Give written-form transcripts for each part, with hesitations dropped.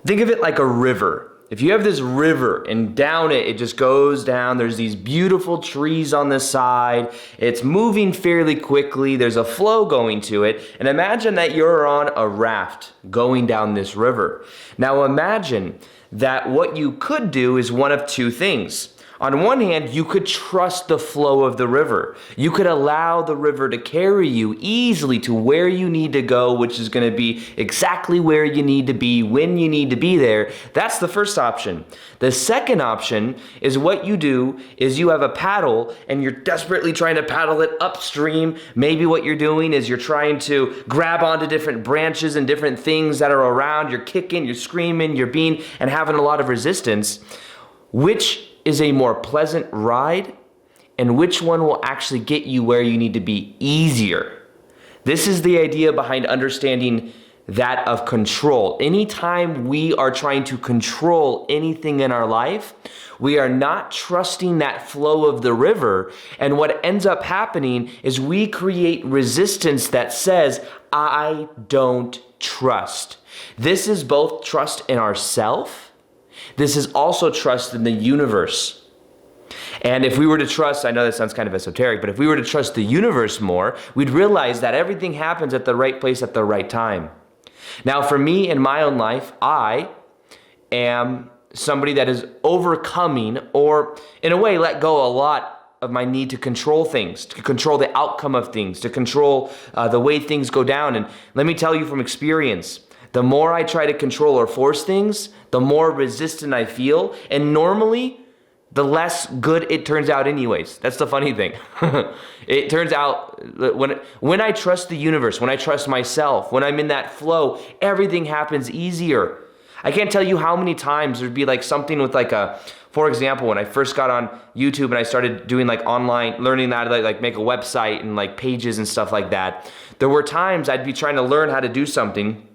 Think of it like a river. If you have this river and down it just goes down, there's these beautiful trees on the side, it's moving fairly quickly, there's a flow going to it, and imagine that you're on a raft going down this river. Now imagine that what you could do is one of two things. On one hand, you could trust the flow of the river. You could allow the river to carry you easily to where you need to go, which is going to be exactly where you need to be, when you need to be there. That's the first option. The second option is what you do is you have a paddle and you're desperately trying to paddle it upstream. Maybe what you're doing is you're trying to grab onto different branches and different things that are around. You're kicking, you're screaming, you're being and having a lot of resistance. Which is a more pleasant ride, and which one will actually get you where you need to be easier? This is the idea behind understanding that of control. Anytime we are trying to control anything in our life, we are not trusting that flow of the river, and what ends up happening is we create resistance that says, I don't trust. This is both trust in ourselves. This is also trust in the universe. And if we were to trust, I know that sounds kind of esoteric, but if we were to trust the universe more, we'd realize that everything happens at the right place at the right time. Now, for me in my own life, I am somebody that is overcoming, or in a way, let go a lot of my need to control things, to control the outcome of things, to control the way things go down. And let me tell you from experience, the more I try to control or force things, the more resistant I feel. And normally, the less good it turns out anyways. That's the funny thing. It turns out when I trust the universe, when I trust myself, when I'm in that flow, everything happens easier. I can't tell you how many times there'd be like something with like for example, when I first got on YouTube and I started doing like online, learning how to like make a website and like pages and stuff like that, there were times I'd be trying to learn how to do something.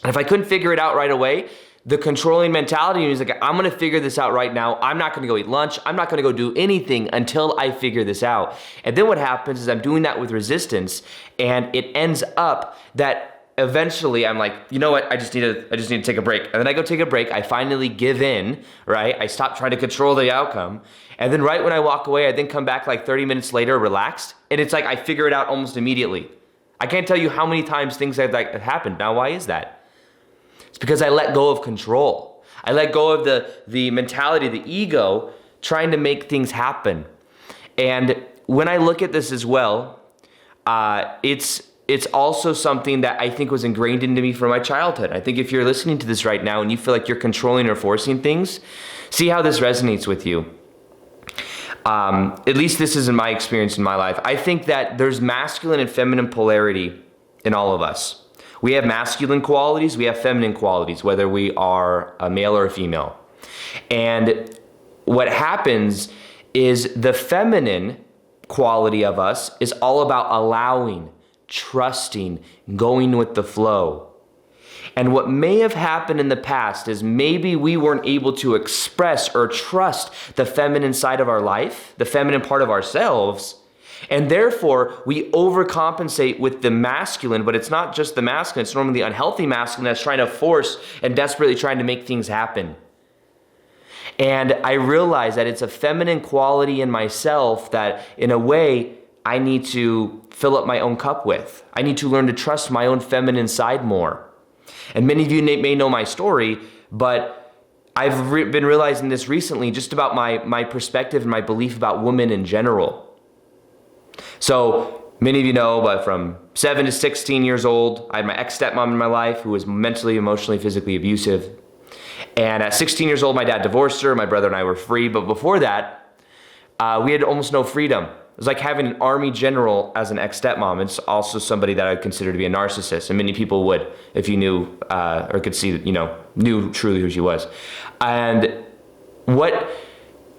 And if I couldn't figure it out right away, the controlling mentality is like, I'm gonna figure this out right now. I'm not gonna go eat lunch. I'm not gonna go do anything until I figure this out. And then what happens is I'm doing that with resistance, and it ends up that eventually I'm like, you know what? I just need to take a break. And then I go take a break. I finally give in, right? I stop trying to control the outcome. And then right when I walk away, I then come back like 30 minutes later, relaxed. And it's like I figure it out almost immediately. I can't tell you how many times things have like happened. Now, why is that? It's because I let go of control. I let go of the mentality, the ego, trying to make things happen. And when I look at this as well, it's also something that I think was ingrained into me from my childhood. I think if you're listening to this right now and you feel like you're controlling or forcing things, see how this resonates with you. At least this is in my experience in my life. I think that there's masculine and feminine polarity in all of us. We have masculine qualities, we have feminine qualities, whether we are a male or a female. And what happens is the feminine quality of us is all about allowing, trusting, going with the flow. And what may have happened in the past is maybe we weren't able to express or trust the feminine side of our life, the feminine part of ourselves. And therefore, we overcompensate with the masculine, but it's not just the masculine, it's normally the unhealthy masculine that's trying to force and desperately trying to make things happen. And I realize that it's a feminine quality in myself that, in a way, I need to fill up my own cup with. I need to learn to trust my own feminine side more. And many of you may know my story, but I've been realizing this recently just about my perspective and my belief about women in general. So many of you know, but from 7 to 16 years old, I had my ex-stepmom in my life who was mentally, emotionally, physically abusive. And at 16 years old, my dad divorced her. My brother and I were free. But before that, we had almost no freedom. It was like having an army general as an ex-stepmom. It's also somebody that I would consider to be a narcissist. And many people would, if you knew or could see, knew truly who she was. And what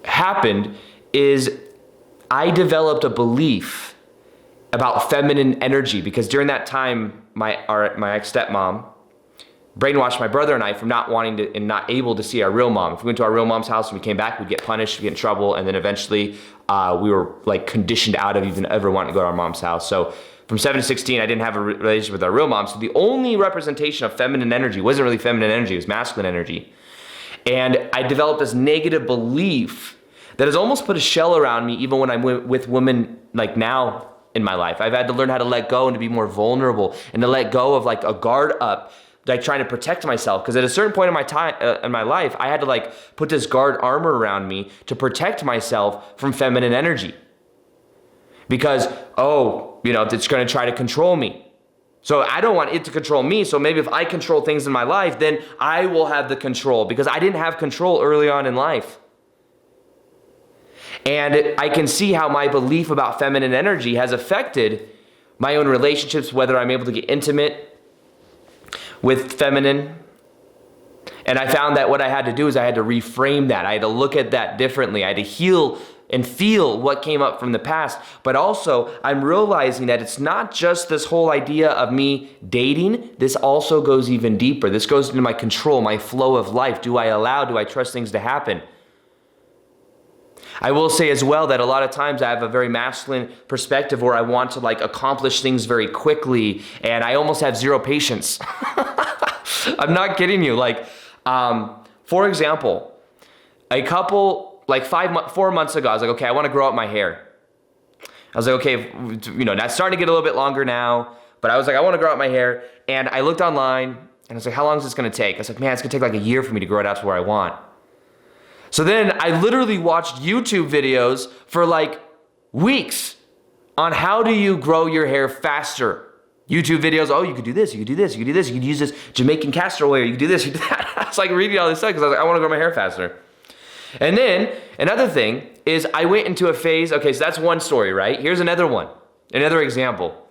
happened is I developed a belief about feminine energy because during that time, my ex-stepmom brainwashed my brother and I from not wanting to and not able to see our real mom. If we went to our real mom's house and we came back, we'd get punished, we'd get in trouble, and then eventually we were like conditioned out of even ever wanting to go to our mom's house. So From 7 to 16, I didn't have a relationship with our real mom. So the only representation of feminine energy wasn't really feminine energy, it was masculine energy. And I developed this negative belief that has almost put a shell around me even when I'm with women like now in my life. I've had to learn how to let go and to be more vulnerable and to let go of like a guard up, like trying to protect myself. Because at a certain point in my time in my life, I had to like put this guard armor around me to protect myself from feminine energy. Because, it's going to try to control me. So I don't want it to control me. So maybe if I control things in my life, then I will have the control, because I didn't have control early on in life. And I can see how my belief about feminine energy has affected my own relationships, whether I'm able to get intimate with feminine. And I found that what I had to do is I had to reframe that. I had to look at that differently. I had to heal and feel what came up from the past. But also, I'm realizing that it's not just this whole idea of me dating. This also goes even deeper. This goes into my control, my flow of life. Do I trust things to happen? I will say as well that a lot of times I have a very masculine perspective where I want to like accomplish things very quickly, and I almost have zero patience. I'm not kidding you. Like, for example, a couple, like 4 months ago, I was like, okay, I want to grow out my hair. I was like, okay, that's starting to get a little bit longer now, but I was like, I want to grow out my hair. And I looked online and I was like, how long is this going to take? I was like, man, it's going to take like a year for me to grow it out to where I want. So then I literally watched YouTube videos for like weeks on how do you grow your hair faster. YouTube videos, you could do this, you could do this, you could do this, you could use this Jamaican castor oil, you could do this, you could do that. I was like reading all this stuff because I was like, I want to grow my hair faster. And then another thing is I went into a phase, okay, so that's one story, right? Here's another one, another example.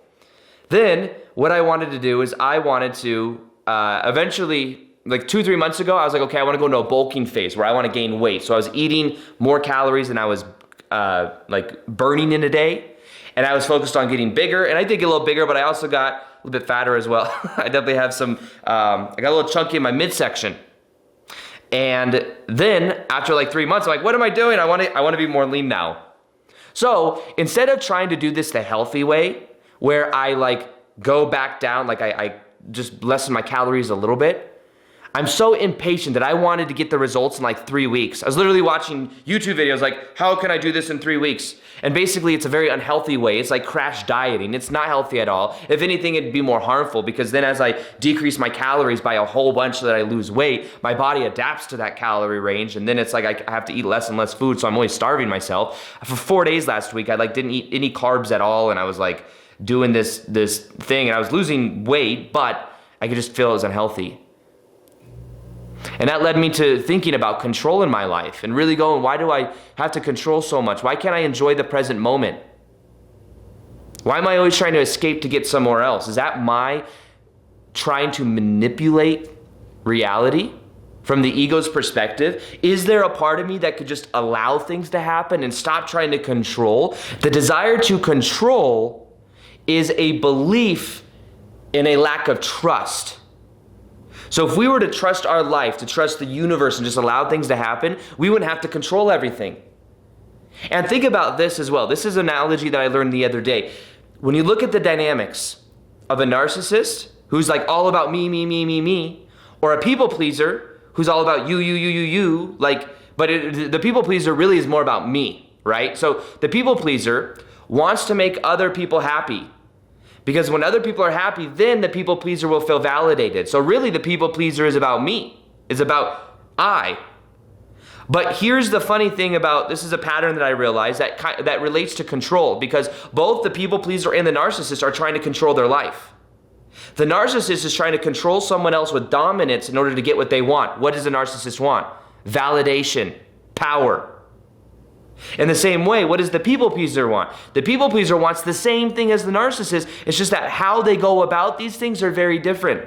Then what I wanted to do is I wanted to eventually, like 2-3 months ago, I was like, okay, I want to go into a bulking phase where I want to gain weight. So I was eating more calories than I was like burning in a day. And I was focused on getting bigger, and I did get a little bigger, but I also got a little bit fatter as well. I definitely have some, I got a little chunky in my midsection. And then after like 3 months, I'm like, what am I doing? I want to be more lean now. So instead of trying to do this the healthy way, where I like go back down, like I just lessen my calories a little bit, I'm so impatient that I wanted to get the results in like 3 weeks. I was literally watching YouTube videos like, how can I do this in 3 weeks? And basically it's a very unhealthy way. It's like crash dieting. It's not healthy at all. If anything, it'd be more harmful, because then as I decrease my calories by a whole bunch so that I lose weight, my body adapts to that calorie range. And then it's like I have to eat less and less food. So I'm always starving myself. For 4 days last week, I like didn't eat any carbs at all. And I was like doing this thing, and I was losing weight, but I could just feel it was unhealthy. And that led me to thinking about control in my life and really going, why do I have to control so much? Why can't I enjoy the present moment? Why am I always trying to escape to get somewhere else? Is that my trying to manipulate reality from the ego's perspective? Is there a part of me that could just allow things to happen and stop trying to control? The desire to control is a belief in a lack of trust. So if we were to trust our life, to trust the universe and just allow things to happen, we wouldn't have to control everything. And think about this as well. This is an analogy that I learned the other day. When you look at the dynamics of a narcissist who's like all about me, or a people pleaser who's all about you, like, but the people pleaser really is more about me, right? So the people pleaser wants to make other people happy. Because when other people are happy, then the people pleaser will feel validated. So really the people pleaser is about me. It's about I. But here's the funny thing about, this is a pattern that I realized that relates to control, because both the people pleaser and the narcissist are trying to control their life. The narcissist is trying to control someone else with dominance in order to get what they want. What does the narcissist want? Validation, power. In the same way, what does the people pleaser want? The people pleaser wants the same thing as the narcissist. It's just that how they go about these things are very different.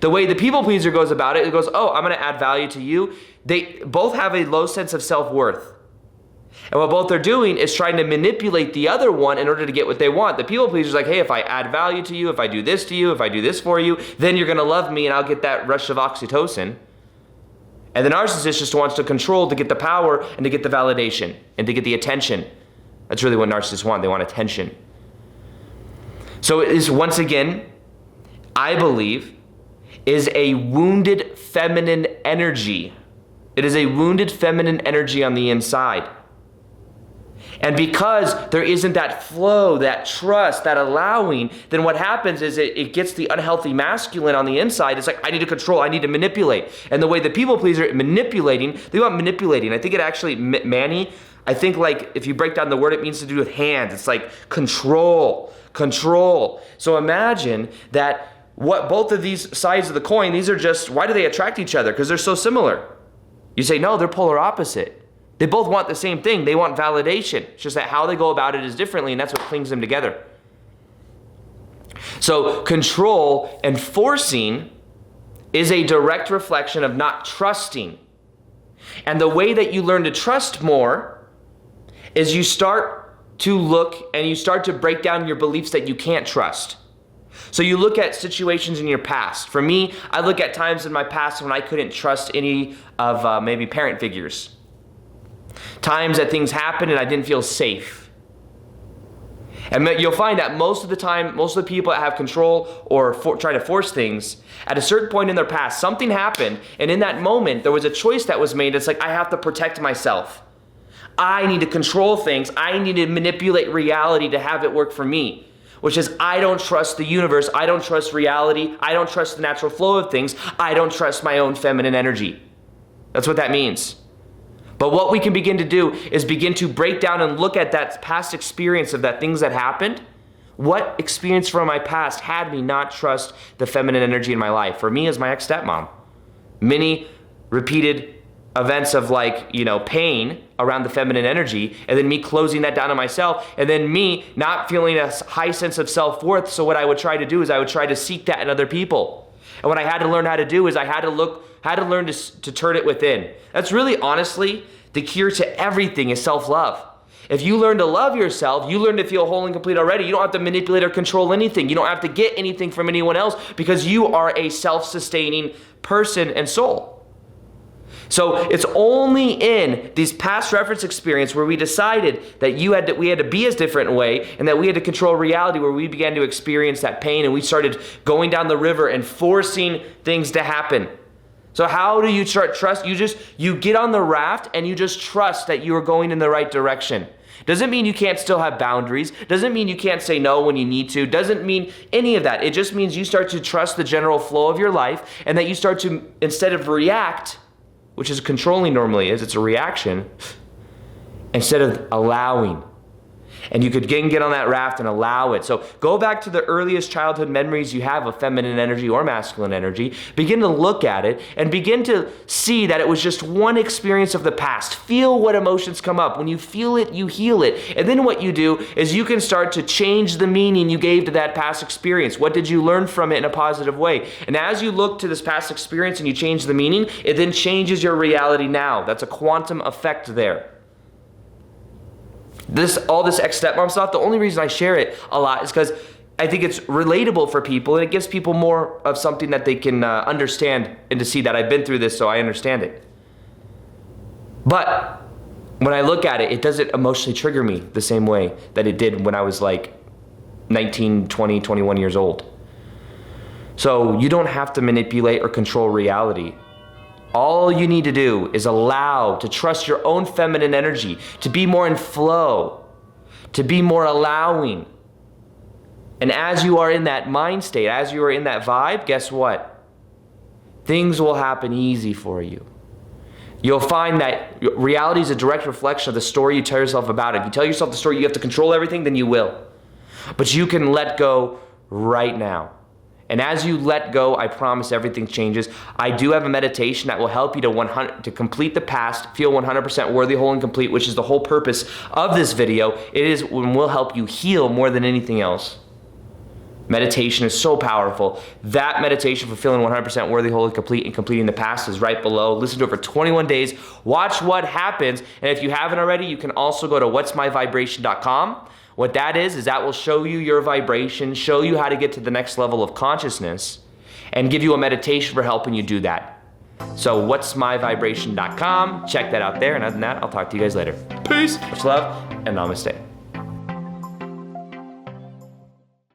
The way the people pleaser goes about it, it goes, oh, I'm going to add value to you. They both have a low sense of self-worth. And what both are doing is trying to manipulate the other one in order to get what they want. The people pleaser is like, hey, if I add value to you, if I do this to you, if I do this for you, then you're going to love me and I'll get that rush of oxytocin. And the narcissist just wants to control to get the power and to get the validation and to get the attention. That's really what narcissists want. They want attention. So it is, once again, I believe, is a wounded feminine energy. It is a wounded feminine energy on the inside. And because there isn't that flow, that trust, that allowing, then what happens is it gets the unhealthy masculine on the inside. It's like, I need to control, I need to manipulate. And the way the people pleaser manipulating, they want manipulating. I think it actually, Manny, I think like if you break down the word, it means to do with hands. It's like control. So imagine that what both of these sides of the coin, these are just, why do they attract each other? Because they're so similar. You say, no, they're polar opposite. They both want the same thing. They want validation. It's just that how they go about it is differently, and that's what clings them together. So control and forcing is a direct reflection of not trusting. And the way that you learn to trust more is you start to look and you start to break down your beliefs that you can't trust. So you look at situations in your past. For me, I look at times in my past when I couldn't trust any of maybe parent figures. Times that things happened and I didn't feel safe. And you'll find that most of the time, most of the people that have control or try to force things, at a certain point in their past, something happened, and in that moment, there was a choice that was made. It's like, I have to protect myself. I need to control things. I need to manipulate reality to have it work for me. Which is, I don't trust the universe. I don't trust reality. I don't trust the natural flow of things. I don't trust my own feminine energy. That's what that means. But what we can begin to do is begin to break down and look at that past experience of that things that happened. What experience from my past had me not trust the feminine energy in my life? For me, as my ex-stepmom. Many repeated events of pain around the feminine energy, and then me closing that down on myself, and then me not feeling a high sense of self-worth. So what I would try to do is I would try to seek that in other people. And what I had to learn how to do is I had to learn to turn it within. That's really, honestly, the cure to everything is self-love. If you learn to love yourself, you learn to feel whole and complete already. You don't have to manipulate or control anything. You don't have to get anything from anyone else because you are a self-sustaining person and soul. So it's only in these past reference experience where we decided that we had to be a different way and that we had to control reality, where we began to experience that pain and we started going down the river and forcing things to happen. So how do you trust? You get on the raft and you just trust that you are going in the right direction. Doesn't mean you can't still have boundaries. Doesn't mean you can't say no when you need to. Doesn't mean any of that. It just means you start to trust the general flow of your life and that you start to, instead of react, which is controlling normally is, it's a reaction, instead of allowing. And you could get on that raft and allow it. So go back to the earliest childhood memories you have of feminine energy or masculine energy. Begin to look at it and begin to see that it was just one experience of the past. Feel what emotions come up. When you feel it, you heal it. And then what you do is you can start to change the meaning you gave to that past experience. What did you learn from it in a positive way? And as you look to this past experience and you change the meaning, it then changes your reality now. That's a quantum effect there. All this ex-stepmom stuff, the only reason I share it a lot is because I think it's relatable for people and it gives people more of something that they can understand and to see that I've been through this, so I understand it. But when I look at it, it doesn't emotionally trigger me the same way that it did when I was like 19, 20, 21 years old. So you don't have to manipulate or control reality. All you need to do is allow to trust your own feminine energy, to be more in flow, to be more allowing. And as you are in that mind state, as you are in that vibe, guess what? Things will happen easy for you. You'll find that reality is a direct reflection of the story you tell yourself about it. If you tell yourself the story you have to control everything, then you will. But you can let go right now. And as you let go, I promise everything changes. I do have a meditation that will help you to complete the past, feel 100% worthy, whole, and complete, which is the whole purpose of this video. It will help you heal more than anything else. Meditation is so powerful. That meditation for feeling 100% worthy, whole, and complete, and completing the past is right below. Listen to it for 21 days. Watch what happens. And if you haven't already, you can also go to whatsmyvibration.com. What that is that will show you your vibration, show you how to get to the next level of consciousness, and give you a meditation for helping you do that. So whatsmyvibration.com. Check that out there. And other than that, I'll talk to you guys later. Peace. Much love and namaste.